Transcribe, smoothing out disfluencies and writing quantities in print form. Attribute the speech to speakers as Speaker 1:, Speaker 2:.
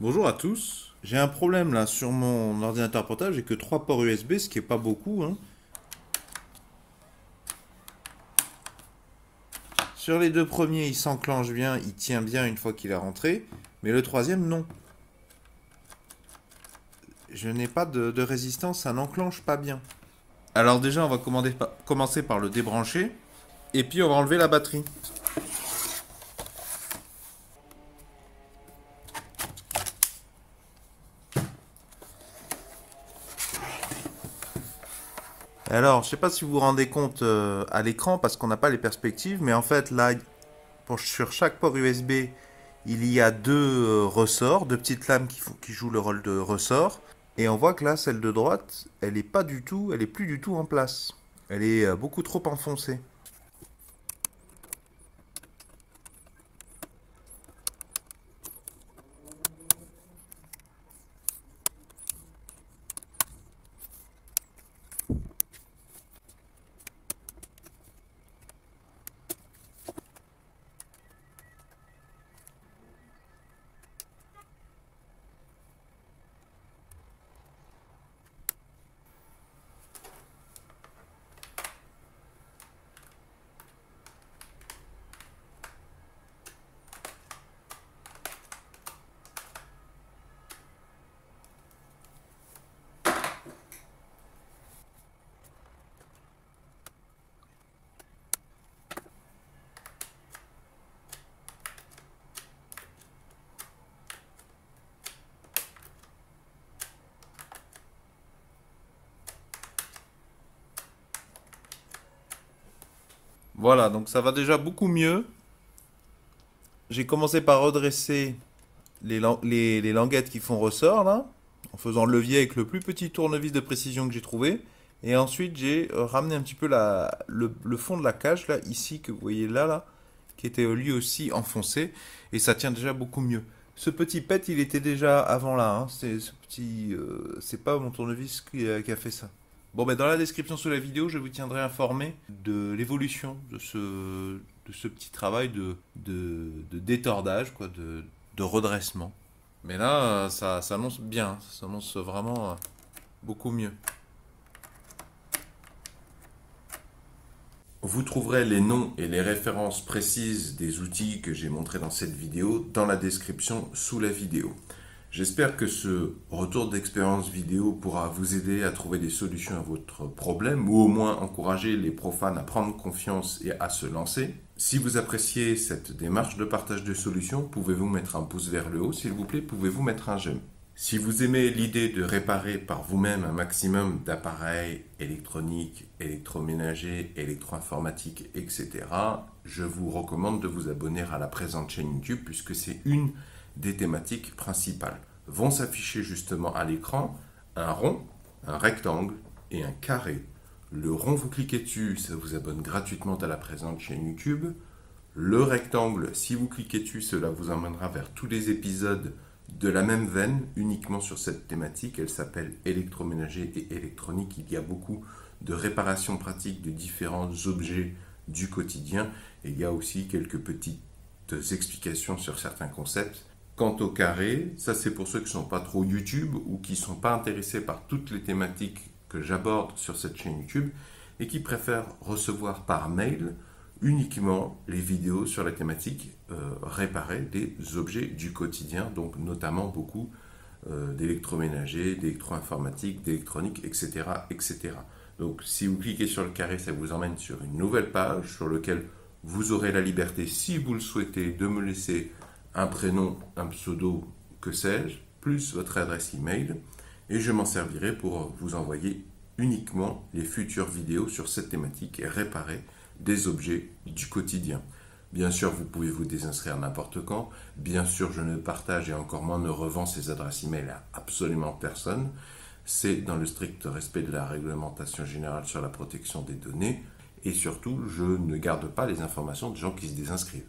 Speaker 1: Bonjour à tous. J'ai un problème là sur mon ordinateur portable, j'ai que 3 ports USB, ce qui est pas beaucoup, hein. Sur les deux premiers, il s'enclenche bien, il tient bien une fois qu'il est rentré, mais le troisième, non. Je n'ai pas de résistance, ça n'enclenche pas bien. Alors déjà, on va commencer par le débrancher, et puis on va enlever la batterie. Alors, je sais pas si vous vous rendez compte à l'écran, parce qu'on n'a pas les perspectives, mais en fait, là, sur chaque port USB, il y a deux ressorts, deux petites lames qui jouent le rôle de ressort. Et on voit que là, celle de droite, elle est plus du tout en place. Elle est beaucoup trop enfoncée. Voilà, donc ça va déjà beaucoup mieux. J'ai commencé par redresser les languettes qui font ressort, là, en faisant le levier avec le plus petit tournevis de précision que j'ai trouvé. Et ensuite, j'ai ramené un petit peu le fond de la cage, là, ici, que vous voyez là, qui était lui aussi enfoncé. Et ça tient déjà beaucoup mieux. Ce petit pet, il était déjà avant là, hein. C'est pas mon tournevis qui a fait ça. Bon, ben dans la description sous la vidéo, je vous tiendrai informé de l'évolution de ce petit travail de détordage, quoi, de redressement. Mais là, ça s'annonce bien, ça s'annonce vraiment beaucoup mieux. Vous trouverez les noms et les références précises des outils que j'ai montrés dans cette vidéo dans la description sous la vidéo. J'espère que ce retour d'expérience vidéo pourra vous aider à trouver des solutions à votre problème ou au moins encourager les profanes à prendre confiance et à se lancer. Si vous appréciez cette démarche de partage de solutions, pouvez-vous mettre un pouce vers le haut, s'il vous plaît, pouvez-vous mettre un j'aime. Si vous aimez l'idée de réparer par vous-même un maximum d'appareils électroniques, électroménagers, électro-informatiques, etc., je vous recommande de vous abonner à la présente chaîne YouTube puisque c'est une des thématiques principales. Vont s'afficher justement à l'écran un rond, un rectangle et un carré. Le rond, vous cliquez dessus, ça vous abonne gratuitement à la présente chaîne YouTube. Le rectangle, si vous cliquez dessus, cela vous emmènera vers tous les épisodes de la même veine, uniquement sur cette thématique. Elle s'appelle électroménager et électronique. Il y a beaucoup de réparations pratiques de différents objets du quotidien. Et il y a aussi quelques petites explications sur certains concepts. Quant au carré, ça c'est pour ceux qui ne sont pas trop YouTube ou qui ne sont pas intéressés par toutes les thématiques que j'aborde sur cette chaîne YouTube et qui préfèrent recevoir par mail uniquement les vidéos sur la thématique réparer des objets du quotidien, donc notamment beaucoup d'électroménager, d'électro-informatique, d'électronique, etc., etc. Donc si vous cliquez sur le carré, ça vous emmène sur une nouvelle page sur laquelle vous aurez la liberté, si vous le souhaitez, de me laisser un prénom, un pseudo, que sais-je, plus votre adresse email, et je m'en servirai pour vous envoyer uniquement les futures vidéos sur cette thématique et réparer des objets du quotidien. Bien sûr, vous pouvez vous désinscrire n'importe quand. Bien sûr, je ne partage et encore moins ne revends ces adresses email à absolument personne. C'est dans le strict respect de la réglementation générale sur la protection des données. Et surtout, je ne garde pas les informations de gens qui se désinscrivent.